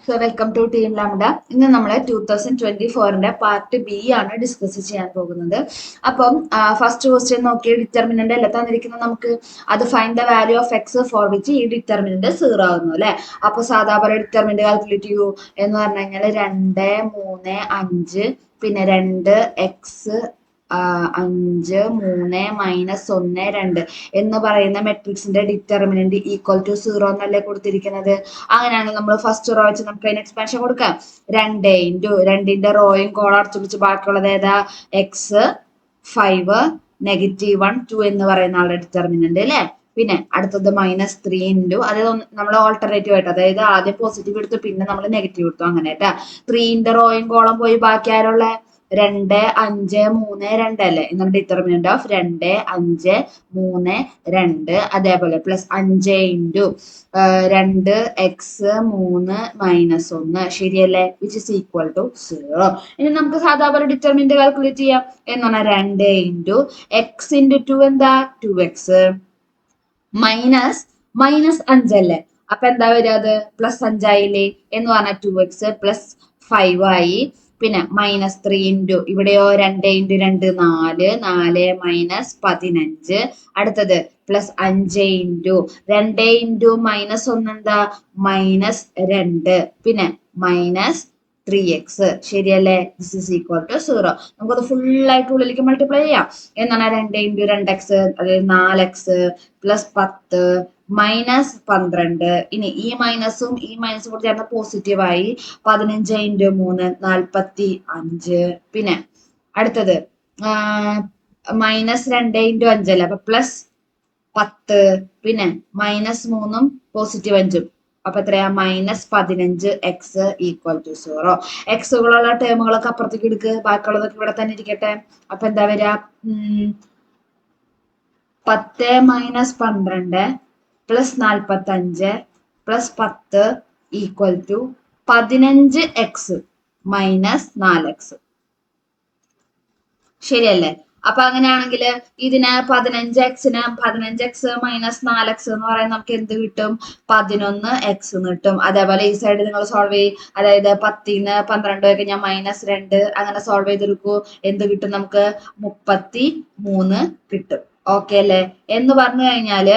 So welcome to team lambda. ഇന്ന് നമ്മൾ 2024 part B ആണ് ഡിസ്കസ് ചെയ്യാൻ പോകുന്നത്. അപ്പം ഫസ്റ്റ് ക്വസ്റ്റ്യൻ നോക്കിയ ഡിറ്റർമിനന്റ് അല്ല തന്നിരിക്കുന്നത് നമുക്ക്. അത് find the value of X for which ഈ ഡിറ്റർമിനന്റ് 0 ആകുന്നു അല്ലെ. അപ്പൊ സാധാരണ ഡിറ്റർമിനന്റ് കാൽക്കുലേറ്റ് ചെയ്യൂ എന്ന് പറഞ്ഞു കഴിഞ്ഞാൽ 2, 3, 5 പിന്നെ 2x 5, 3, -1, 2 എന്ന് പറയുന്ന മെട്രിക്സിന്റെ ഡിറ്റർമിനന്റ് ഈക്വൽ ടു 0 എന്നല്ലേ കൊടുത്തിരിക്കുന്നത്. അങ്ങനെയാണെങ്കിൽ നമ്മൾ ഫസ്റ്റ് റോ വെച്ച് നമുക്ക് അതിന് എക്സ്പാൻഷൻ കൊടുക്കാം. 2 ഇൻറ്റു 2ന്റെ റോയും കോളം അടച്ചു പിടിച്ച് ബാക്കിയുള്ളത് ഏതാ? എക്സ് 5 -1 2 എന്ന് പറയുന്ന ആളുടെ ഡിറ്റർമിനന്റ് അല്ലേ. പിന്നെ അടുത്തത് -3 ഇൻറ്റു അതായത് നമ്മൾ ഓൾട്ടർനേറ്റീവ് ആയിട്ട് അതായത് ആദ്യം പോസിറ്റീവ് എടുത്തു പിന്നെ നമ്മൾ നെഗറ്റീവ് എടുത്തു അങ്ങനെ കേട്ടാ. 3ന്റെ റോയും കോളം പോയി ബാക്കി ആരുള്ള 2, 5, 3, 2 അല്ലേ. എന്നുള്ള ഡിറ്റർമിനന്റ് ഓഫ് 2, 5, 3, 2 അതേപോലെ പ്ലസ് 5 ഇൻറ്റു 2x 3 -1 ശരിയല്ലേ, വിച്ച് ഇസ് ഈക്വൽ ടു 0. ഇനി നമുക്ക് സാധാരണ ഡിറ്റർമിനന്റ് കാൽക്കുലേറ്റ് ചെയ്യാം. എന്ന് പറഞ്ഞാൽ 2 ഇൻറ്റു എക്സ് ഇൻറ്റു 2 എന്താ 2x മൈനസ് 5 അല്ലേ. അപ്പൊ എന്താ വരിക? അത് പ്ലസ് 5 ആയില്ലേ എന്ന് പറഞ്ഞാൽ 2x പ്ലസ് 5 ആയി. പിന്നെ -3 ഇൻറ്റു ഇവിടെയോ 2 ഇൻറ്റു 2 4 -15 അടുത്തത് പ്ലസ് 5 ഇൻറ്റു 2 ഇൻറ്റു -1 എന്താ -2 പിന്നെ -3x ശരിയല്ലേ, ദിസ് ഇസ് ഈക്വൽ ടു 0. നമുക്കത് ഫുൾ ആയിട്ട് ഉള്ളിലേക്ക് മൾട്ടിപ്ലൈ ചെയ്യാം. എന്നാണ് 2 ഇൻറ്റു 2x അതായത് 4x പ്ലസ് 10 -12 ഇനി ഈ മൈനസും ഈ മൈനസും കൂടി ചേർന്ന് പോസിറ്റീവായി 15 ഇൻറ്റു 3 45 പിന്നെ അടുത്തത് -2 ഇൻറ്റു 5 അല്ലേ അപ്പൊ പ്ലസ് 10 പിന്നെ -3 പോസിറ്റീവ് 5 അപ്പൊ എത്രയാ -15x ഈക്വൽ ടു 0. എക്സുകളുള്ള ടേമുകളൊക്കെ അപ്പുറത്തേക്ക് എടുക്ക്, ബാക്കിയുള്ളതൊക്കെ ഇവിടെ തന്നെ ഇരിക്കട്ടെ. അപ്പൊ എന്താ വരിക? 10 -12 plus 45 plus 10 equal to 15x minus 4x ശരിയല്ലേ. അപ്പൊ അങ്ങനെയാണെങ്കിൽ ഇതിന് 15x മൈനസ് 4x എന്ന് പറയുന്നത് നമുക്ക് എന്ത് കിട്ടും? 11x കിട്ടും. അതേപോലെ ഈ സൈഡ് നിങ്ങൾ സോൾവ് ചെയ്യും. അതായത് 10ന്ന് 12 ഒക്കെ ഞാൻ -2 അങ്ങനെ സോൾവ് ചെയ്തെടുക്കൂ. എന്ത് കിട്ടും നമുക്ക്? 33 കിട്ടും. ഓക്കെ അല്ലേ എന്ന് പറഞ്ഞു കഴിഞ്ഞാല്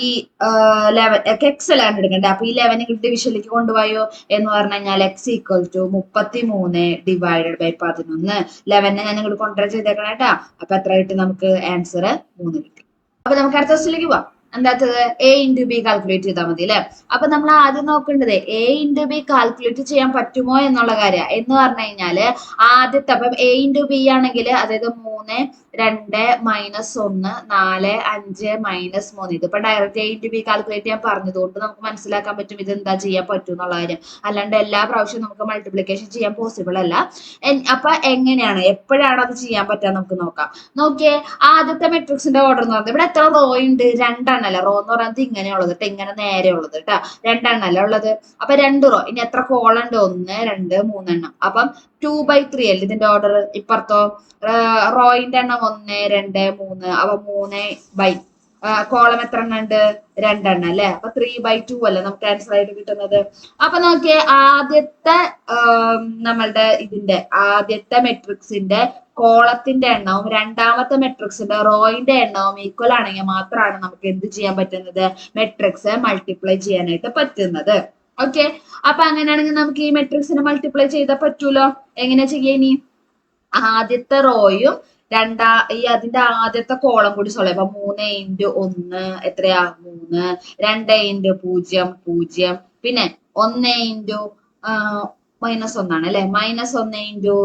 ഈ 11 എക്സ് അല്ലാണ്ട് എടുക്കണ്ടേ. അപ്പൊ ഈ 11 ഡിവിഷനിലേക്ക് കൊണ്ടുപോയോ എന്ന് പറഞ്ഞു കഴിഞ്ഞാൽ x equal to 33 divided by 11. 11 ഞാൻ ഇങ്ങോട്ട് കൊണ്ടുവരാൻ ചെയ്തേക്കണം കേട്ടാ. അപ്പൊ എത്ര കിട്ടും നമുക്ക്? ആൻസർ 3 കിട്ടും. അപ്പൊ നമുക്ക് അടുത്ത ക്വസ്റ്റിലേക്ക് പോവാം. എന്താത്തത്? എ ഇൻറ്റു ബി കാൽക്കുലേറ്റ് ചെയ്താൽ മതി അല്ലെ. അപ്പൊ നമ്മൾ ആദ്യം നോക്കേണ്ടത് എ ഇൻറ്റു ബി കാൽക്കുലേറ്റ് ചെയ്യാൻ പറ്റുമോ എന്നുള്ള കാര്യം. എന്ന് പറഞ്ഞു കഴിഞ്ഞാല് ആദ്യത്തെ അപ്പം എ ഇൻറ്റു ബി ആണെങ്കിൽ അതായത് 3, 2, -1, 4, 5, -3 ഇതിപ്പോ direct A into B calculate ചെയ്യാൻ പറഞ്ഞതുകൊണ്ട് നമുക്ക് മനസ്സിലാക്കാൻ പറ്റും ഇത് എന്താ ചെയ്യാൻ പറ്റും എന്നുള്ള കാര്യം. അല്ലാണ്ട് എല്ലാ പ്രാവശ്യവും നമുക്ക് മൾട്ടിപ്ലിക്കേഷൻ ചെയ്യാൻ പോസിബിൾ അല്ല. അപ്പൊ എങ്ങനെയാണ് എപ്പോഴാണ് അത് ചെയ്യാൻ പറ്റുക നമുക്ക് നോക്കാം. നോക്കിയേ, ആദ്യത്തെ മെട്രിക്സിന്റെ ഓർഡർ എന്ന് പറയുന്നത് ഇവിടെ എത്ര റോ ഉണ്ട്? 2 എണ്ണല്ല. റോ എന്ന് പറയുന്നത് ഇങ്ങനെയുള്ളത് കേട്ടോ, ഇങ്ങനെ നേരെ ഉള്ളത് കേട്ടാ. 2 എണ്ണല്ല ഉള്ളത്. അപ്പൊ 2 റോ. ഇനി എത്ര കോളം ഉണ്ട്? 1, 2, 3 എണ്ണം. അപ്പം 2/3 അല്ലേ ഇതിന്റെ ഓർഡർ. ഇപ്പുറത്തോ റോയിന്റെ എണ്ണം 1, 2, 3 അപ്പൊ 3 കോളം എത്ര എണ്ണം ഉണ്ട്? 2 എണ്ണം അല്ലെ. അപ്പൊ 3/2 അല്ലേ നമുക്ക് ആൻസർ ആയിട്ട് കിട്ടുന്നത്. അപ്പൊ നോക്കിയേ, ആദ്യത്തെ നമ്മളുടെ ഇതിന്റെ ആദ്യത്തെ മെട്രിക്സിന്റെ കോളത്തിന്റെ എണ്ണവും രണ്ടാമത്തെ മെട്രിക്സിന്റെ റോയിന്റെ എണ്ണവും ഈക്വൽ ആണെങ്കിൽ മാത്രമാണ് നമുക്ക് എന്ത് ചെയ്യാൻ പറ്റുന്നത്? മെട്രിക്സ് മൾട്ടിപ്ലൈ ചെയ്യാനായിട്ട് പറ്റുന്നത്. ഓക്കെ, അപ്പൊ അങ്ങനെയാണെങ്കിൽ നമുക്ക് ഈ മെട്രിക്സിനെ മൾട്ടിപ്ലൈ ചെയ്താൽ പറ്റൂലോ. എങ്ങനെ ചെയ്യാ? ഇനി ആദ്യത്തെ റോയും അതിന്റെ ആദ്യത്തെ കോളം കൂടി സോൾവ് ചെയ്യാം. അപ്പൊ 3 ഇൻറ്റു 1 എത്രയാ? 3. 2 ഇൻറ്റു 0 0 പിന്നെ 1 ഇൻറ്റു -1 ആണ് അല്ലെ. -1 ഇൻറ്റു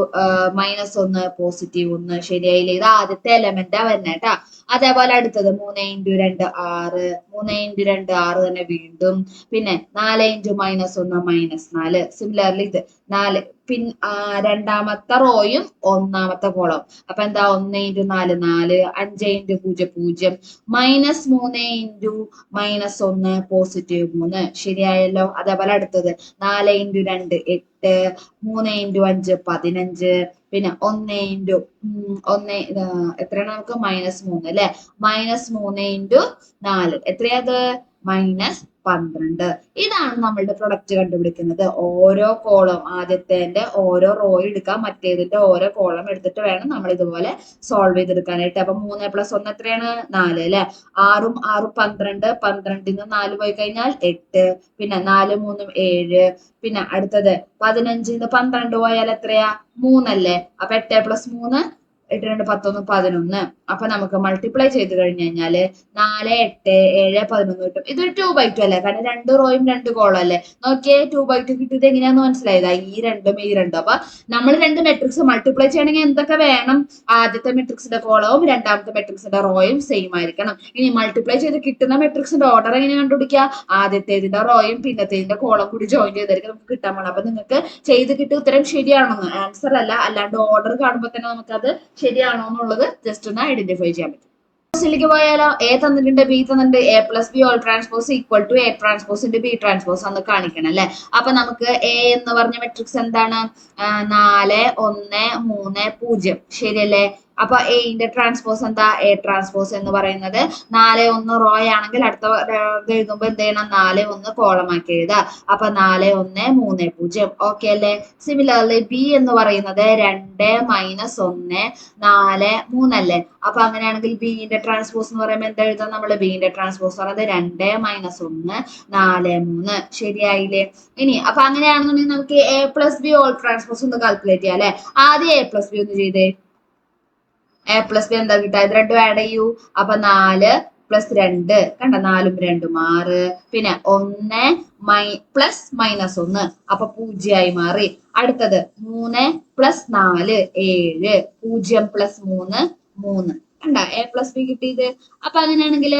-1 പോസിറ്റീവ് 1 ശരിയായില്ലേ. ഇത് ആദ്യത്തെ എലമെന്റാ വരുന്നത് കേട്ടാ. അതേപോലെ അടുത്തത് 3 ഇൻറ്റു 2 6 3 ഇൻറ്റു 2 6 തന്നെ വീണ്ടും. പിന്നെ 4 ഇൻറ്റു -1 -4 സിമിലർലി ഇത് 4 രണ്ടാമത്തെ റോയും ഒന്നാമത്തെ കോളം. അപ്പൊ എന്താ? 1 ഇൻറ്റു 4 4 5 ഇൻറ്റു 0 0 -3 ഇൻറ്റു -1 പോസിറ്റീവ് 3 ശരിയായല്ലോ. അതേപോലെ അടുത്തത് 4 ഇൻറ്റു 2 8 3 ഇൻറ്റു 5 15 പിന്നെ 1 ഇൻറ്റു 1 എത്രയാണ് നമുക്ക്? -3 അല്ലെ. -3 ഇൻറ്റു 4 എത്രയാത്? 12. ഇതാണ് നമ്മളുടെ പ്രൊഡക്റ്റ് കണ്ടുപിടിക്കുന്നത്. ഓരോ കോളം ആദ്യത്തെ ഓരോ റോ എടുക്കാം, മറ്റേതിന്റെ ഓരോ കോളം എടുത്തിട്ട് വേണം നമ്മൾ ഇതുപോലെ സോൾവ് ചെയ്തെടുക്കാനായിട്ട്. അപ്പൊ 3 + 1 എത്രയാണ്? 4 അല്ലെ. 6 6 12, 12ന്ന് 4 പോയി കഴിഞ്ഞാൽ 8, പിന്നെ 4 3 7, പിന്നെ അടുത്തത് 15ന്ന് 12 പോയാൽ എത്രയാ? 3 അല്ലേ. അപ്പൊ 8 + 3 8 2 11 11. അപ്പൊ നമുക്ക് മൾട്ടിപ്ലൈ ചെയ്ത് കഴിഞ്ഞു കഴിഞ്ഞാല് 4 8 7 11 കിട്ടും. ഇതൊരു 2/2 അല്ലേ, കാരണം 2 റോയും 2 കോളം അല്ലേ. നോക്കിയേ 2/2 കിട്ടിയത് എങ്ങനെയാന്ന് മനസ്സിലായതാ? ഈ രണ്ടും ഈ രണ്ടും. അപ്പൊ നമ്മൾ രണ്ട് മെട്രിക്സ് മൾട്ടിപ്ലൈ ചെയ്യണമെങ്കിൽ എന്തൊക്കെ വേണം? ആദ്യത്തെ മെട്രിക്സിന്റെ കോളവും രണ്ടാമത്തെ മെട്രിക്സിന്റെ റോയും സെയിം ആയിരിക്കണം. ഇനി മൾട്ടിപ്ലൈ ചെയ്ത് കിട്ടുന്ന മെട്രിക്സിന്റെ ഓർഡർ എങ്ങനെ കണ്ടുപിടിക്കുക? ആദ്യത്തേതിന്റെ റോയും പിന്നത്തേതിന്റെ കോളം കൂടി ജോയിൻ ചെയ്തായിരിക്കും നമുക്ക് കിട്ടാൻ പോകണം. അപ്പൊ നിങ്ങൾക്ക് ചെയ്ത് കിട്ടിയ ഉത്തരം ശരിയാണെന്ന്, ആൻസർ അല്ല, അല്ലാണ്ട് ഓർഡർ കാണുമ്പോൾ തന്നെ നമുക്കത് ശരിയാണോ എന്നുള്ളത് ജസ്റ്റ് ഒന്ന് ഐഡന്റിഫൈ ചെയ്യാൻ പറ്റും. ിലേക്ക് പോയാലോ? എ തന്നിട്ടുണ്ട്, ബി തന്നിട്ടുണ്ട്. A + B whole transpose equal to A transpose × B transpose എന്ന് കാണിക്കണം അല്ലെ. അപ്പൊ നമുക്ക് എ എന്ന് പറഞ്ഞ മെട്രിക്സ് എന്താണ്? 4 1 3 0, ശരിയല്ലേ. അപ്പൊ എന്റെ ട്രാൻസ്പോസ് എന്താ? എ ട്രാൻസ്പോസ് എന്ന് പറയുന്നത് 4 1 റോ ആണെങ്കിൽ അടുത്ത എഴുതുമ്പോ എന്ത് ചെയ്യണം? 4 1 കോളമാക്കി എഴുതാ. അപ്പൊ 4 1 3 0, ഓക്കെ അല്ലേ. സിമിലർലി ബി എന്ന് പറയുന്നത് 2 - 1 4 3 അല്ലേ. അപ്പൊ അങ്ങനെയാണെങ്കിൽ ബിന്റെ ട്രാൻസ്പോസ് എന്ന് പറയുമ്പോൾ എന്താ എഴുതാം നമ്മള്? ബിന്റെ ട്രാൻസ്പോസ് പറയുന്നത് 2 - 1 4 3, ശരിയായില്ലേ. ഇനി അപ്പൊ അങ്ങനെയാണെന്നുണ്ടെങ്കിൽ നമുക്ക് എ + ബി ഓൾ ട്രാൻസ്പോസ് ഒന്ന് കാൽക്കുലേറ്റ് ചെയ്യാം അല്ലെ. ആദ്യം എ + ബി ഒന്ന് ചെയ്തേ. എ + ബി എന്താ കിട്ടുക? ഇത് രണ്ടും ആഡ് ചെയ്യൂ. അപ്പൊ 4 + 2, കണ്ട 4 2 6, പിന്നെ 1 + -1, അപ്പൊ 0 ആയി മാറി. അടുത്തത് 3 + 4 7, 0 + 3 3, കണ്ട എ + ബി കിട്ടിയത്. അപ്പൊ അങ്ങനെയാണെങ്കിൽ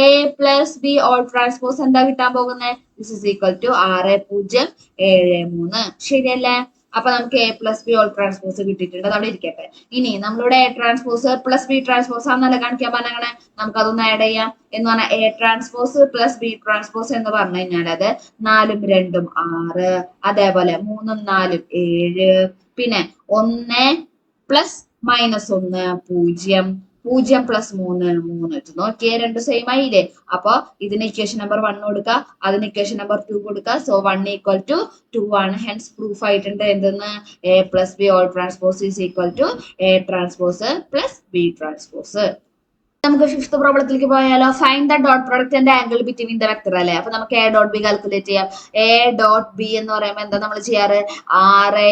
എ + ബി ഓൾ ട്രാൻസ്പോസ് എന്താ കിട്ടാൻ പോകുന്നത്? ദിസ് ഈസ് ഈക്വൽ ടു 6 0 7 3, ശരിയല്ലേ. അപ്പൊ നമുക്ക് എ + ബി ഓൾ ട്രാൻസ്പോസ് കിട്ടിയിട്ടുണ്ട്, അവിടെ ഇരിക്കട്ടെ. ഇനി നമ്മളിവിടെ എ ട്രാൻസ്പോസ് + ബി ട്രാൻസ്പോസ് ആണെന്നല്ലേ കാണിക്കാൻ പറഞ്ഞേ. നമുക്ക് അതൊന്ന് ആഡ് ചെയ്യാം. എന്ന് പറഞ്ഞാൽ എ ട്രാൻസ്പോസ് + ബി ട്രാൻസ്പോസ് എന്ന് പറഞ്ഞു കഴിഞ്ഞാൽ അത് 4 2 6, അതേപോലെ 3 4 7, പിന്നെ 1 + -1 0, 0 + 3 3. നോക്കിയേ രണ്ടും സെയിം ആയില്ലേ. അപ്പൊ ഇതിന് ഇക്വേഷൻ നമ്പർ 1 കൊടുക്കുക, അതിന് ഇക്വേഷൻ നമ്പർ 2 കൊടുക്കുക. സോ 1 = 2 ആണ്. ഹെൻസ് പ്രൂഫ് ആയിട്ടുണ്ട് എന്തെന്ന്? A + B whole transpose is equal to A transpose + B transpose. നമുക്ക് ഫിഫ്ത്ത് പ്രോബ്ലത്തിലേക്ക് പോയാലോ? Find the dot product and angle between the vector അല്ലേ. അപ്പൊ നമുക്ക് എ ഡോട്ട് ബി കാൽക്കുലേറ്റ് ചെയ്യാം. എ ഡോട്ട് ബി എന്ന് പറയുമ്പോൾ എന്താ നമ്മൾ ചെയ്യാറ്? 6 ×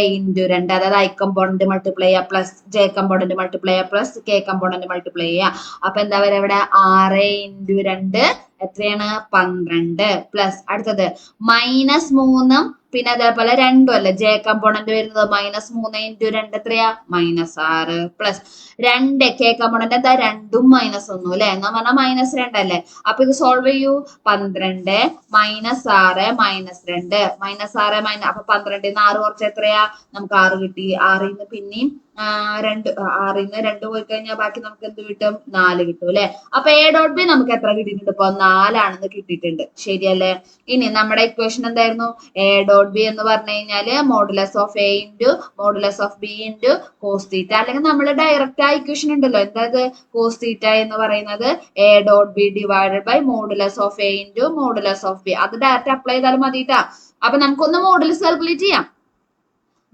2, അതായത് ഐ കമ്പോണന്റ് മൾട്ടിപ്ലൈ ചെയ്യുക പ്ലസ് ജെ കമ്പോണന്റ് മൾട്ടിപ്ലൈ ചെയ്യുക പ്ലസ് കെ കമ്പോണന്റ് മൾട്ടിപ്ലൈ ചെയ്യുക. അപ്പൊ എന്താ പറയുക ഇവിടെ? 6 × 2 എത്രയാണ്? 12, പ്ലസ് അടുത്തത് -3, പിന്നെ അതേപോലെ 2 അല്ലേ ജെ കമ്പോണന്റ് വരുന്നത്. -3 × 2 എത്രയാ? -6, പ്ലസ് 2 കെ കമ്പോണന്റ് എന്താ? 2ഉം -1 അല്ലെ. എന്നാ പറഞ്ഞാൽ -2 അല്ലേ. അപ്പൊ ഇത് സോൾവ് ചെയ്യൂ. 12 - 6 -2 -6 അപ്പൊ 12ന്ന് 6 കുറച്ച് എത്രയാ? നമുക്ക് 6 കിട്ടി. 6ന്ന് പിന്നെയും 6ന്ന് 2 പോയി കഴിഞ്ഞാൽ ബാക്കി നമുക്ക് എന്ത് കിട്ടും? 4 കിട്ടും അല്ലെ. അപ്പൊ എ ഡോട്ട് ബി നമുക്ക് എത്ര കിട്ടിയിട്ടുണ്ട്? ഇപ്പൊ 4 ആണെന്ന് കിട്ടിയിട്ടുണ്ട്, ശരിയല്ലേ. ഇനി നമ്മുടെ ഇക്വേഷൻ എന്തായിരുന്നു? എ ഡോട്ട് ബി എന്ന് പറഞ്ഞു കഴിഞ്ഞാല് modulus of A into modulus of B into cos theta, അല്ലെങ്കിൽ നമ്മൾ ഡയറക്റ്റ് ആ ഇക്വേഷൻ ഉണ്ടല്ലോ, എന്താ കോസ് തീറ്റ എന്ന് പറയുന്നത് A dot B divided by modulus of A into modulus of B. അത് ഡയറക്റ്റ് അപ്ലൈ ചെയ്താലും മതിട്ടാ. അപ്പൊ നമുക്കൊന്ന് മോഡുലസ് കാൽക്കുലേറ്റ് ചെയ്യാം.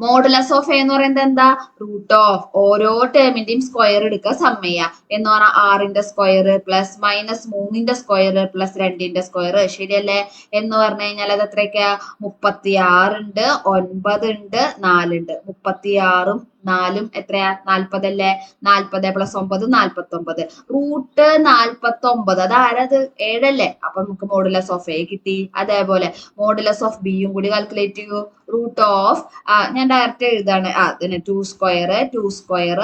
മോഡുലസ് ഓഫ് എ എന്ന് പറയുന്നത് എന്താ? റൂട്ട് ഓഫ് ഓരോ ടേമിന്റെയും സ്ക്വയർ എടുക്കുക, സം ചെയ്യുക. എന്ന് പറഞ്ഞാൽ 6ന്റെ സ്ക്വയർ പ്ലസ് -3ന്റെ സ്ക്വയർ പ്ലസ് 2ന്റെ സ്ക്വയർ, ശരിയല്ലേ. എന്ന് പറഞ്ഞു കഴിഞ്ഞാൽ അത് എത്രയൊക്കെയാ? 36 ഉണ്ട്, 9 ഉണ്ട്, 4 ഉണ്ട്. 36ഉം 4ഉം എത്രയാ? 40 അല്ലേ. 40 + 9 49. റൂട്ട് 49, അത് ആരത്? 7 അല്ലേ. അപ്പൊ നമുക്ക് മോഡുലസ് ഓഫ് എ കിട്ടി. അതേപോലെ മോഡുലസ് ഓഫ് ബിയും കൂടി കാൽക്കുലേറ്റ് ചെയ്യൂ. റൂട്ട് ഓഫ് ഞാൻ ഡയറക്റ്റ് എഴുതാണ്. അതിന് 2 സ്ക്വയർ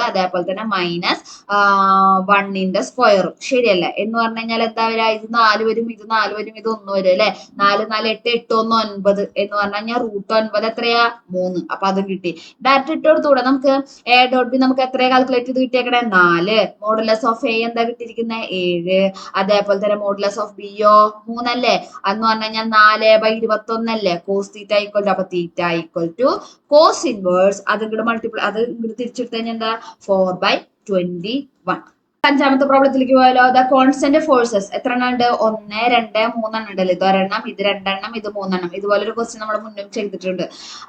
അതേപോലെ തന്നെ -1ന്റെ സ്ക്വയറും, ശരിയല്ലേ. എന്ന് പറഞ്ഞു കഴിഞ്ഞാൽ എന്താ വരാ? ഇത് 4 വരും, ഇത് 4 വരും, ഇത് 1 വരും അല്ലെ. 4 4 8 8 1 9 എന്ന് പറഞ്ഞു കഴിഞ്ഞാൽ റൂട്ട് 9 എത്രയാ? 3. അപ്പൊ അതും കിട്ടി. ഡയറക്റ്റ് ഇട്ട് കൊടുത്തൂടെ നമുക്ക്? എ ഡോട്ട് ബി നമുക്ക് എത്രയാ കാൽക്കുലേറ്റ് ചെയ്ത് കിട്ടിയേക്കണേ? 4. മോഡുലസ് ഓഫ് എ എന്താ കിട്ടിയിരിക്കുന്നത്? 7. അതേപോലെ തന്നെ മോഡുലസ് ഓഫ് ബിയോ 3 അല്ലേ. അന്ന് പറഞ്ഞു കഴിഞ്ഞാൽ 4/21 അല്ലേ. കോസ് തീറ്റ ഈക്വൽ ടു, അപ്പൊ theta equal to cos inverse അത് ഇങ്ങോട്ട് മൾട്ടിപ്ലൈ, അത് ഇങ്ങോട്ട് തിരിച്ചെടുത്ത് കഴിഞ്ഞാൽ എന്താ? 4/21. അഞ്ചാമത്തെ പ്രോബ്ലത്തിലേക്ക് പോയാലോ. ദ കോൺസ്റ്റന്റ് ഫോഴ്സസ് എത്ര എണ്ണം ഉണ്ട്? 1, 2, 3 ഉണ്ടല്ലോ. ഇത് ഒരെണ്ണം, ഇത് 2 എണ്ണം, ഇത് 3 എണ്ണം. ഇതുപോലെ ഒരു ക്വസ്റ്റ്യൻ നമ്മൾ മുന്നും ചെയ്തിട്ടുണ്ട്.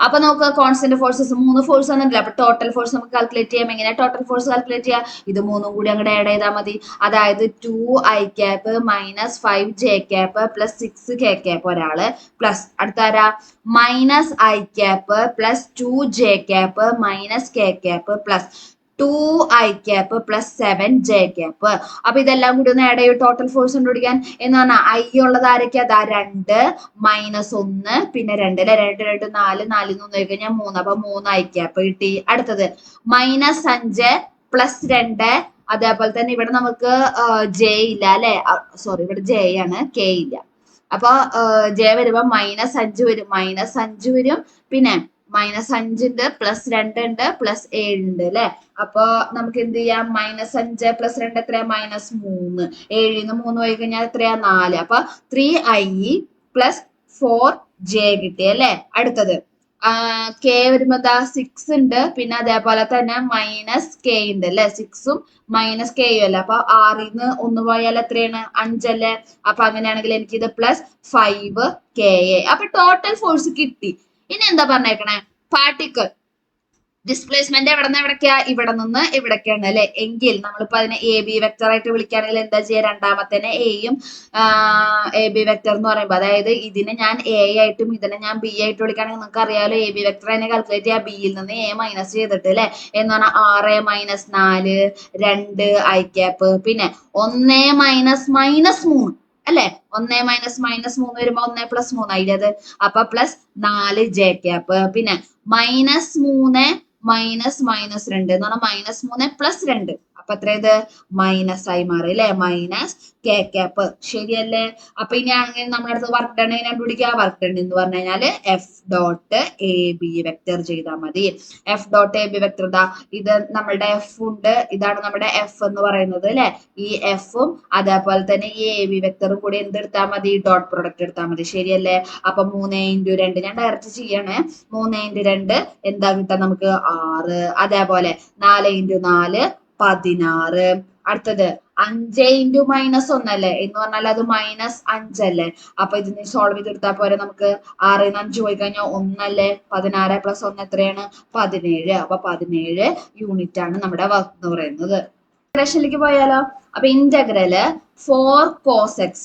അപ്പൊ നമുക്ക് കോൺസ്റ്റന്റ് ഫോഴ്സസ് 3 ഫോഴ്സ് ഒന്നുമില്ല. അപ്പൊ ടോട്ടൽ ഫോഴ്സ് നമുക്ക് കാൽക്കുലേറ്റ് ചെയ്യാം. എങ്ങനെ ടോട്ടൽ ഫോഴ്സ് കാൽക്കുലേറ്റ് ചെയ്യാം? ഇത് 3 കൂടി അങ്ങോട്ട് ആഡ് ചെയ്താൽ മതി. അതായത് 2i cap minus 5j cap plus 6k cap ഒരാള്, പ്ലസ് അടുത്താരാ -i cap plus 2j cap minus k cap plus 2i cap plus 7j cap. അപ്പൊ ഇതെല്ലാം കൂടി ഒന്ന് ആഡ് ചെയ്യും ടോട്ടൽ ഫോഴ്സ് കണ്ടുപിടിക്കാൻ. എന്ന് പറഞ്ഞാൽ ഐ ഉള്ളത് ആരൊക്കെയാ? അതാ 2 -1 പിന്നെ 2 അല്ലെ. 2 2 4 4 1 പോയി കഴിഞ്ഞാൽ 3. അപ്പൊ 3i ക്യാപ്പ് കിട്ടി. അടുത്തത് -5 പ്ലസ് 2. അതേപോലെ തന്നെ ഇവിടെ നമുക്ക് ജെ ഇല്ല അല്ലെ. സോറി, ഇവിടെ ജെ ആണ്, കെ ഇല്ല. അപ്പൊ ജെ വരുമ്പോ -5 വരും, -5 വരും. പിന്നെ -5 ഉണ്ട്, പ്ലസ് 2 ഉണ്ട്, പ്ലസ് 7 ഉണ്ട് അല്ലെ. അപ്പൊ നമുക്ക് എന്ത് ചെയ്യാം? -5 പ്ലസ് 2 എത്രയാ? -3. 7ന്ന് 3 പോയി കഴിഞ്ഞാൽ എത്രയാ? 4. അപ്പൊ 3i പ്ലസ് 4j കിട്ടി അല്ലെ. അടുത്തത് കെ വരുമ്പോ എന്താ? 6 ഉണ്ട്, പിന്നെ അതേപോലെ തന്നെ -k ഉണ്ട് അല്ലെ. 6ഉം -kയും അല്ലേ. അപ്പൊ 6ന്ന് 1 പോയാൽ എത്രയാണ്? 5 അല്ലേ. അപ്പൊ അങ്ങനെയാണെങ്കിൽ എനിക്ക് ഇത് പ്ലസ് 5ka. അപ്പൊ ടോട്ടൽ ഫോഴ്സ് കിട്ടി. ഇനി എന്താ പറഞ്ഞേക്കണേ? പാർട്ടിക്കിൾ ഡിസ്പ്ലേസ്മെന്റ് എവിടെ നിന്ന് എവിടേക്കാ? ഇവിടെ നിന്ന് ഇവിടേക്കാണ് അല്ലെ. എങ്കിൽ നമ്മളിപ്പോ അതിനെ എ ബി വെക്ടർ ആയിട്ട് വിളിക്കുകയാണെങ്കിൽ എന്താ ചെയ്യുക? രണ്ടാമത്തേനെ എയും എ ബി വെക്ടർ എന്ന് പറയുമ്പോൾ, അതായത് ഇതിനെ ഞാൻ എ ആയിട്ടും ഇതിനെ ഞാൻ ബി ആയിട്ട് വിളിക്കുകയാണെങ്കിൽ നിങ്ങൾക്ക് അറിയാലോ, എ ബി വെക്ടർ അതിനെ കാൽക്കുലേറ്റ് ചെയ്യുക ബിയിൽ നിന്ന് എ മൈനസ് ചെയ്തിട്ട് അല്ലെ. എന്ന് പറഞ്ഞാൽ 6 - 4 2i ക്യാപ്പ് പിന്നെ 1 - -3 അല്ലെ. 1 - -3 വരുമ്പോ 1 + 3 ആയില്ലേ. അപ്പൊ പ്ലസ് 4j ക്യാപ്പ് പിന്നെ -3 -2 എന്ന് പറഞ്ഞാൽ -3 + 2. അപ്പൊ എത്ര ഇത്? മൈനസ് ആയി മാറി അല്ലെ. -k cap. ശരിയല്ലേ. അപ്പൊ ഇനി അങ്ങനെ നമ്മുടെ അടുത്ത് വർക്ക് ഡൺ കണ്ടുപിടിക്കുക. വർക്ക് ഡൺ എന്ന് പറഞ്ഞു കഴിഞ്ഞാല് F dot A B vector ചെയ്താൽ മതി. F dot A B vector ഇതാ, ഇത് നമ്മളുടെ എഫ് ഉണ്ട്, ഇതാണ് നമ്മുടെ എഫ് എന്ന് പറയുന്നത് അല്ലെ. ഈ എഫും അതേപോലെ തന്നെ ഈ എ ബി വെക്ടറും കൂടി എന്തെടുത്താൽ മതി? ഡോട്ട് പ്രൊഡക്റ്റ് എടുത്താൽ മതി. ശരിയല്ലേ. അപ്പൊ 3 × 2 ഞാൻ ഡയറക്റ്റ് ചെയ്യണേ. 3 × 2 എന്താ കിട്ടാ നമുക്ക്? 6. അതേപോലെ 4 × 4 16. അടുത്തത് 5 × -1 അല്ലേ. എന്ന് പറഞ്ഞാൽ അത് -5 അല്ലേ. അപ്പൊ ഇതിന് സോൾവ് ചെയ്തെടുത്താൽ പോരെ നമുക്ക്. 6ന്ന് 5 പോയി കഴിഞ്ഞാൽ 1 അല്ലേ. 16 + 1 എത്രയാണ്? 17. അപ്പൊ 17 യൂണിറ്റ് ആണ് നമ്മുടെ വർക്ക് എന്ന് പറയുന്നത്. ഇന്റഗ്രേഷനിലേക്ക് പോയാലോ. അപ്പൊ integral 4 cos x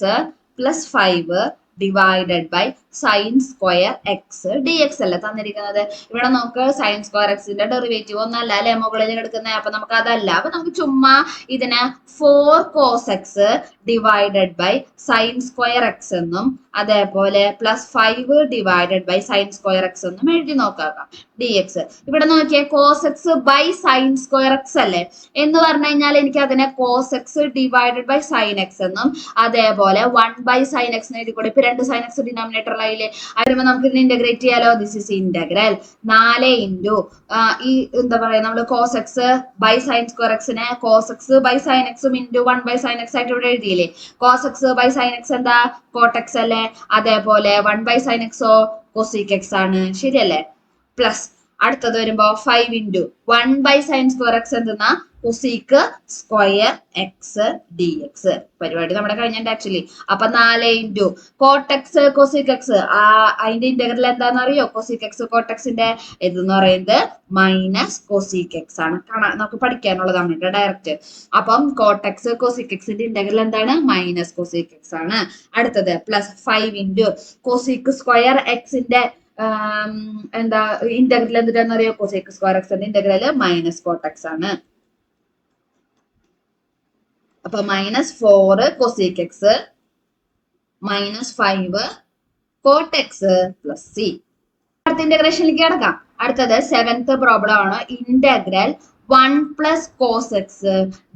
+ 5 divided by sin square X dx അല്ലേ തന്നിരിക്കുന്നത്. ഇവിടെ നമുക്ക് sin സ്ക്വയർ എക്സിന്റെ ഡെറിവേറ്റീവ് ഒന്നല്ല അല്ലെ മുകളിൽ കിടക്കുന്നത്. അപ്പൊ നമുക്ക് അതല്ല. അപ്പൊ നമുക്ക് ചുമ്മാ ഇതിന് 4 cos x divided by sin square X എന്നും അതേപോലെ +5 divided by sin square X എന്നും എഴുതി നോക്കാം. dx ഇവിടെ നോക്കിയാൽ cos x by sin square X അല്ലേ. എന്ന് പറഞ്ഞു കഴിഞ്ഞാൽ എനിക്ക് അതിനെ cos x divided by sin x എന്നും അതേപോലെ 1 ബൈ sin x എഴുതി കൂടെ. ഇപ്പൊ 2 sin x ഡിനോമിനേറ്ററിലായില്ലേ. വരുമ്പോ നമുക്ക് ഇതിനെ ഇന്റഗ്രേറ്റ് ചെയ്യാലോ. ദിസ് ഇസ് ഇന്റഗ്രൽ 4 ഇൻറ്റു ഈ എന്താ പറയാ നമ്മള് cos x by sin square എക്സിനെ cos x by sin x into 1 by sin x ആയിട്ട് ഇവിടെ എഴുതിയില്ലേ. cos x by sin x എന്താ? cot x അല്ലേ. അതേപോലെ 1 by sin x cosec x ആണ്. ശരിയല്ലേ. പ്ലസ് അടുത്തത് വരുമ്പോ 5 into 1 by sin square X എന്തെന്നാ? cosec square X dx. പരിപാടി നമ്മുടെ കഴിഞ്ഞിട്ട് ആക്ച്വലി. അപ്പൊ 4 into cot x cosec x അതിന്റെ ഇന്റഗ്രൽ എന്താന്ന് അറിയോ? cosec x cot x ന്റെ ഇതെന്ന് പറയുന്നത് മൈനസ് cosec x ആണ്. നമുക്ക് പഠിക്കാനുള്ളതാണ് കേട്ടോ ഡയറക്റ്റ്. അപ്പം cot x cosec x ന്റെ ഇന്റഗ്രൽ എന്താണ്? മൈനസ് cosec x ആണ്. അടുത്തത് പ്ലസ് 5 ഇൻറ്റു cosec സ്ക്വയർ എക്സിന്റെ എന്താ ഇന്റഗ്രൽ എന്തിനാന്ന് അറിയോ? cosec സ്ക്വയർ എക്സിന്റെ ഇന്റഗ്രൽ മൈനസ് cot x ആണ്. അപ്പൊ -4 cosec x -5 cot x plus c. അടുത്ത ഇന്റഗ്രേഷനിലേക്ക് കിടക്കാം. അടുത്തത് 7th പ്രോബ്ലം ആണ്. Integral 1 + cos x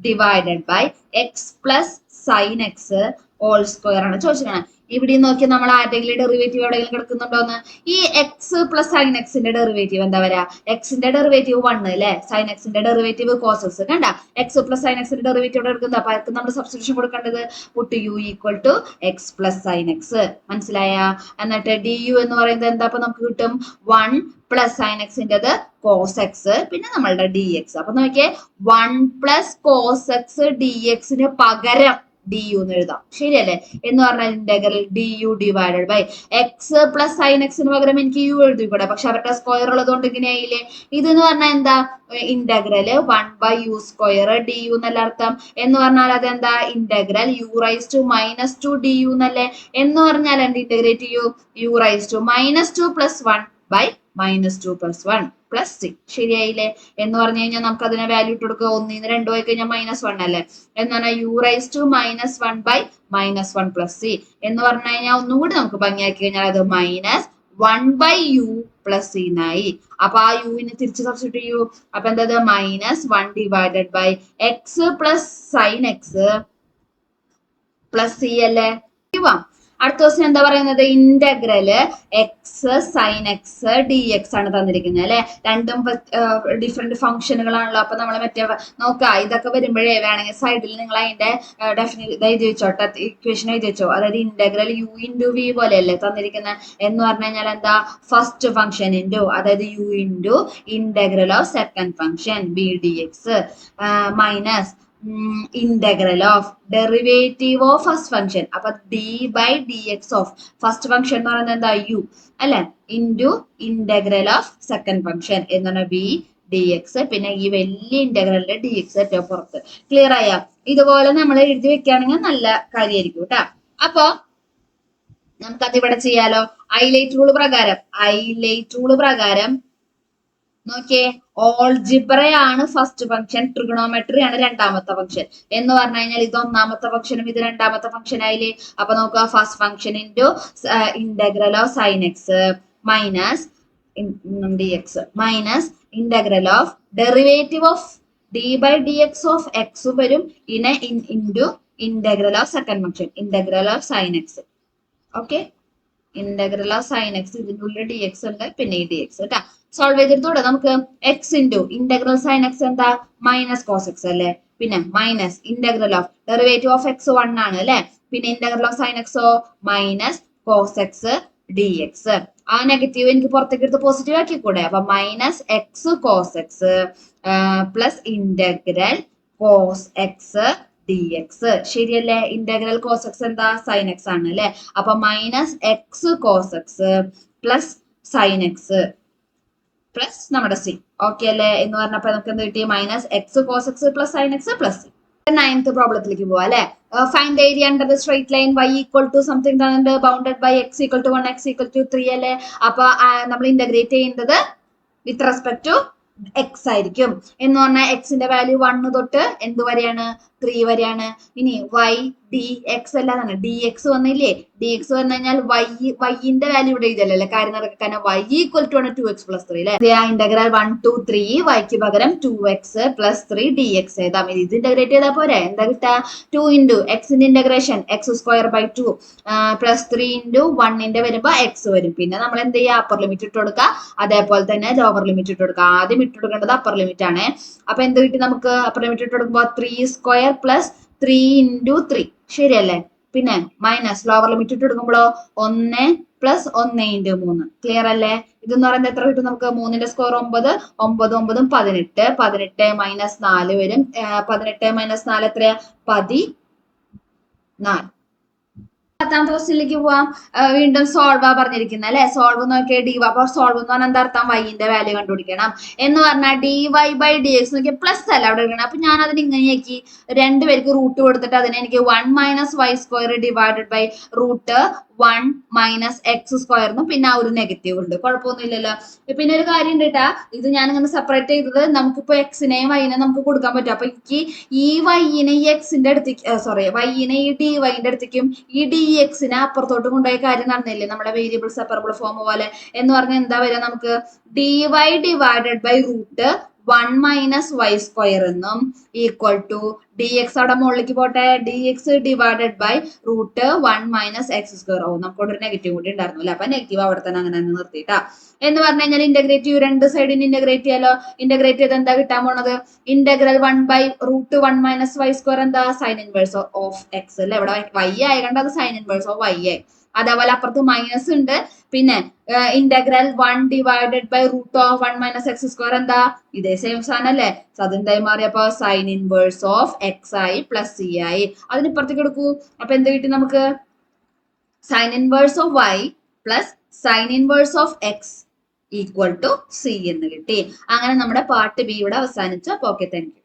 divided by x + sin x whole square ആണ് ചോദിച്ചിരിക്കുന്നത്. ഇവിടെ നോക്കി നമ്മൾ ആരുടെങ്കിലും ഡെറിവേറ്റീവ് എവിടെയെങ്കിലും കിടക്കുന്നുണ്ടോന്ന്. ഈ എക്സ് പ്ലസ് സൈൻ എക്സിന്റെ ഡെറിവേറ്റീവ് എന്താ വരാ? എക്സിന്റെ ഡെറിവേറ്റീവ് 1 അല്ലെ. സൈൻ എക്സിന്റെ ഡെറിവേറ്റീവ് cos x. കണ്ട എക്സ് പ്ലസ് സൈൻ എക്സിന്റെ ഡെറിവേറ്റീവ് ഇവിടെ എടുക്കുന്നത്. അപ്പൊ അതൊക്കെ നമ്മൾ സബ്സ്റ്റിറ്റ്യൂഷൻ കൊടുക്കേണ്ടത്. Puttu u = x + sin x. മനസ്സിലായ? എന്നിട്ട് du എന്ന് പറയുന്നത് എന്താ? അപ്പൊ നമുക്ക് കിട്ടും 1 + sin x ന്റേത് കോസ് എക്സ് പിന്നെ നമ്മളുടെ ഡി എക്സ്. അപ്പൊ നോക്കിയേ 1 പ്ലസ് കോസ് എക്സ് ഡി എക്സിന് പകരം ഡി യു എന്ന് എഴുതാം. ശരിയല്ലേ? എന്ന് പറഞ്ഞാൽ integral D U divided by X plus sine എക്സിന് പകരം എനിക്ക് യു എഴുതിക്കൂടെ, പക്ഷെ അവരുടെ സ്ക്വയർ ഉള്ളതുകൊണ്ട് ഇങ്ങനെ ആയില്ലേ. ഇതെന്ന് പറഞ്ഞാൽ എന്താ? Integral 1 by U square D U എന്നല്ല അർത്ഥം. എന്ന് പറഞ്ഞാൽ അതെന്താ? Integral U raise to minus two D U എന്നല്ലേ. എന്ന് പറഞ്ഞാൽ എന്ത് ഇന്റഗ്രേറ്റ് ചെയ്യൂ? U raise to minus two plus 1 by minus 2 plus 1 plus 6. ശരിയായില്ലേ? എന്ന് പറഞ്ഞു കഴിഞ്ഞാൽ നമുക്ക് അതിനെ വാല്യൂ ഇട്ട് കൊടുക്കുക. 1 ന്ന് 2 ആയി കഴിഞ്ഞാൽ -1 അല്ലേ. എന്ന് പറഞ്ഞാൽ U raise to -1 by -1 plus C എന്ന് പറഞ്ഞു കഴിഞ്ഞാൽ ഒന്നുകൂടി നമുക്ക് ഭംഗിയാക്കി കഴിഞ്ഞാൽ അത് -1 ബൈ യു പ്ലസ് സി എന്നായി. അപ്പൊ ആ യുവിനെ തിരിച്ച് സബ്സ്റ്റിറ്റ്യൂട്ട് ചെയ്യൂ. അപ്പൊ എന്താ? -1 divided by X plus sine X plus C അല്ലേ. അടുത്ത ക്വസ്റ്റ്യൻ എന്താ പറയുന്നത്? Integral X sine X D X ആണ് തന്നിരിക്കുന്നത് അല്ലെ. രണ്ടും ഡിഫറെന്റ് ഫംഗ്ഷനുകളാണല്ലോ. അപ്പൊ നമ്മൾ മറ്റേ നോക്കുക, ഇതൊക്കെ വരുമ്പോഴേ വേണമെങ്കിൽ സൈഡിൽ നിങ്ങൾ അതിന്റെ എഴുതി വെച്ചോട്ടെ, ഇക്വേഷൻ എഴുതി വെച്ചോ. അതായത് ഇന്റഗ്രൽ യു ഇൻറ്റു വി പോലെയല്ലേ തന്നിരിക്കുന്നത്. എന്ന് പറഞ്ഞു കഴിഞ്ഞാൽ എന്താ? ഫസ്റ്റ് ഫംഗ്ഷൻ ഇൻറ്റു, അതായത് u into integral of second function b d X minus integral of derivative of first function. അപ്പൊ d by D X of first function എന്ന് പറയുന്നത് എന്താ? യു അല്ലെ, into integral of second function എന്ന് പറഞ്ഞാൽ B d X. പിന്നെ ഈ വലിയ ഇന്റഗ്രലിന്റെ ഡി എക്സ് ഏറ്റവും പുറത്ത്. ക്ലിയർ ആയ? ഇതുപോലെ നമ്മൾ എഴുതി വെക്കുകയാണെങ്കിൽ നല്ല കാര്യമായിരിക്കും കേട്ടോ. അപ്പൊ നമുക്കത് ഇവിടെ ചെയ്യാലോ. ഹൈലൈറ്റ് റൂള് പ്രകാരം നോക്കിയേ, ഓൾജിബ്രയാണ് ഫസ്റ്റ് ഫംഗ്ഷൻ, ട്രിഗണോമെട്രി ആണ് രണ്ടാമത്തെ ഫംഗ്ഷൻ. എന്ന് പറഞ്ഞു കഴിഞ്ഞാൽ ഇത് ഒന്നാമത്തെ ഫംഗ്ഷനും ഇത് രണ്ടാമത്തെ ഫംഗ്ഷൻ ആയില്ലേ. അപ്പൊ നോക്കുക, first function into integral of sine X minus D X minus integral of derivative of D by D X of X വരും. ഇനെ into integral of second function integral of sine X. Okay, integral of sine X, ഇതിൻ്റെ ഉള്ളിൽ D X ഉണ്ട്, പിന്നെ ഈ D X കേട്ടാ. Solve ചെയ്തിട്ടൂടെ നമുക്ക് X into integral sine X എന്താ? മൈനസ് കോസ് എക്സ് അല്ലേ. പിന്നെ minus integral of derivative of X 1 ആണ് അല്ലെ. പിന്നെ ഇന്റഗ്രൽ ഓഫ് സൈൻ എക്സോ minus cos X D X. ആ നെഗറ്റീവ് എനിക്ക് പുറത്തേക്ക് എടുത്ത് പോസിറ്റീവ് ആക്കി കൂടെ. അപ്പൊ minus X cos X plus integral cos X D X. ശരിയല്ലേ? ഇന്റഗ്രൽ കോസ് എക്സ് എന്താ? സൈൻ എക്സ് ആണ് അല്ലെ. അപ്പൊ minus X cos X plus sine X plus നമ്മുടെ സി. ഓക്കെ അല്ലേ? എന്ന് പറഞ്ഞപ്പോ നമുക്ക് എന്ത് കിട്ടി? Minus X cos X plus sine X plus C. 9th പ്രോബ്ലത്തിലേക്ക് പോവാ അല്ലെ. Find area under the straight line y equal to something തന്നിട്ട് bounded by x equal to 1 x equal to 3 അല്ലെ. അപ്പൊ നമ്മൾ ഇന്റഗ്രേറ്റ് ചെയ്യുന്നത് വിത്ത് റെസ്പെക്ട് ടു എക്സ് ആയിരിക്കും. എന്ന് പറഞ്ഞാൽ എക്സിന്റെ വാല്യൂ 1 തൊട്ട് എന്ത് വരെയാണ്? 3 വരെയാണ്. ഇനി വൈ ഡി എക്സ് അല്ലാതാണ് ഡി എക്സ് വന്നില്ലേ. ഡി എക്സ് വന്നു കഴിഞ്ഞാൽ വൈന്റെ വാല്യൂ ഇവിടെ എഴുതല്ലേ. കാര്യം നടക്കാൻ വൈ ഈക്വൽ ടു ആണ് 2x plus 3 അല്ലെ. ഇന്റഗ്രൽ 1 to 3 വൈക്ക് പകരം 2x plus 3 ഡി എക്സ് എഴുതാം. ഇത് ഇന്റഗ്രേറ്റ് ചെയ്താൽ പോരെ. എന്താ കിട്ടാ? 2 ഇൻറ്റു എക്സിന്റെ integration x square by 2 plus 3 into 1ന്റെ വരുമ്പോ എക്സ് വരും. പിന്നെ നമ്മൾ എന്ത് ചെയ്യുക? അപ്പർ ലിമിറ്റ് ഇട്ട് കൊടുക്കുക. അതേപോലെ തന്നെ ലോവർ ലിമിറ്റ് ഇട്ട് കൊടുക്കുക. ആദ്യം ഇട്ട് കൊടുക്കേണ്ടത് അപ്പർ ലിമിറ്റ് ആണ്. അപ്പൊ എന്ത് കിട്ടി നമുക്ക്? അപ്പർ ലിമിറ്റ് ഇട്ട് കൊടുക്കുമ്പോൾ 3 സ്ക്വയർ പ്ലസ് 3 ഇൻറ്റു 3. ശരിയല്ലേ? പിന്നെ മൈനസ് ലോവർ ലിമിറ്റ് ഇട്ട് കൊടുക്കുമ്പോഴോ 1 പ്ലസ് 1 ഇൻറ്റു 3. ക്ലിയർ അല്ലേ? ഇതെന്ന് പറയുന്നത് എത്ര കിട്ടും നമുക്ക്? 3ന്റെ സ്ക്വയർ 9, 9 9 18, 18 മൈനസ് 4 വരും. 18 മൈനസ് 4 എത്രയാ? 14. 10th ക്വസ്റ്റ്യനിലേക്ക് പോവാം. വീണ്ടും സോൾവ് പറഞ്ഞിരിക്കുന്നത് അല്ലെ. സോൾവ് നോക്കിയാൽ ഡി വൈ. അപ്പൊ സോൾവ് എന്ന് പറഞ്ഞാൽ എന്താ അർത്ഥം? വൈന്റെ വാല്യൂ കണ്ടുപിടിക്കണം എന്ന് പറഞ്ഞാൽ D Y by D X നോക്കിയാൽ പ്ലസ് അല്ല അവിടെ എടുക്കണം. അപ്പൊ ഞാൻ അതിന് ഇങ്ങനെയാക്കി രണ്ടുപേർക്ക് റൂട്ട് കൊടുത്തിട്ട് അതിനെ എനിക്ക് 1 minus Y square divided by root 1 minus X square എന്നും പിന്നെ ആ ഒരു നെഗറ്റീവ് ഉണ്ട്. കുഴപ്പമൊന്നുമില്ലല്ലോ. പിന്നെ ഒരു കാര്യം ഉണ്ട് കേട്ടാ, ഇത് ഞാൻ ഇങ്ങനെ സെപ്പറേറ്റ് ചെയ്തത് നമുക്കിപ്പോ എക്സിനെയും വൈനെയും നമുക്ക് കൊടുക്കാൻ പറ്റും. അപ്പൊ എനിക്ക് ഈ വൈനെ ഈ എക്സിന്റെ അടുത്തേക്ക് വൈനെ ഈ ഡി വൈന്റെ അടുത്തേക്കും ഈ ഡി എക്സിനെ അപ്പുറത്തോട്ട് കൊണ്ടുപോയ കാര്യം നടന്നില്ലേ നമ്മുടെ വേരിയബിൾ സെപ്പറബിൾ ഫോം പോലെ. എന്ന് പറഞ്ഞാൽ എന്താ വരിക നമുക്ക്? D Y divided by root 1 minus Y square എന്നും ഈക്വൽ ടു ഡി എക്സ് അവിടെ മുകളിലേക്ക് പോട്ടെ. D X divided by root 1 minus X square ആവും. നമുക്കൊരു നെഗറ്റീവ് കൂടി ഉണ്ടായിരുന്നു അല്ലെ. അപ്പൊ നെഗറ്റീവ് അവിടെ തന്നെ അങ്ങനെ നിർത്തിയിട്ടാ. എന്ന് പറഞ്ഞു കഴിഞ്ഞാൽ ഇന്റഗ്രേറ്റ് ചെയ്യൂ. രണ്ട് സൈഡിന് ഇന്റഗ്രേറ്റ് ചെയ്യാലോ. ഇന്റഗ്രേറ്റ് ചെയ്ത് എന്താ കിട്ടാൻ പോണത്? Integral 1 by root 1 minus Y square എന്താ? സൈൻ ഇൻവേഴ്സ് ഓഫ് എക്സ് അല്ലെ. ഇവിടെ വൈ ആയതുകൊണ്ട് അത് സൈൻ ഇൻവേഴ്സ് ഓഫ് വൈ ആയി. അതേപോലെ അപ്പുറത്ത് മൈനസ് ഉണ്ട്. പിന്നെ ഇന്റഗ്രൽ 1/√1 - x² എന്താ ഇതേ സെയിം സാധനം അല്ലേ? അതെന്തായി മാറിയപ്പോ സൈൻ ഇൻവേഴ്സ് ഓഫ് എക്സ് ആയി പ്ലസ് സി ആയി. അതിനിപ്പുറത്തേക്ക് എടുക്കൂ. അപ്പൊ എന്ത് കിട്ടി നമുക്ക്? Sine inverse of Y plus sine inverse of X equal to C എന്ന് കിട്ടി. അങ്ങനെ നമ്മുടെ പാർട്ട് ബി ഇവിടെ അവസാനിച്ചു. അപ്പൊ ഓക്കെ, താങ്ക് യു.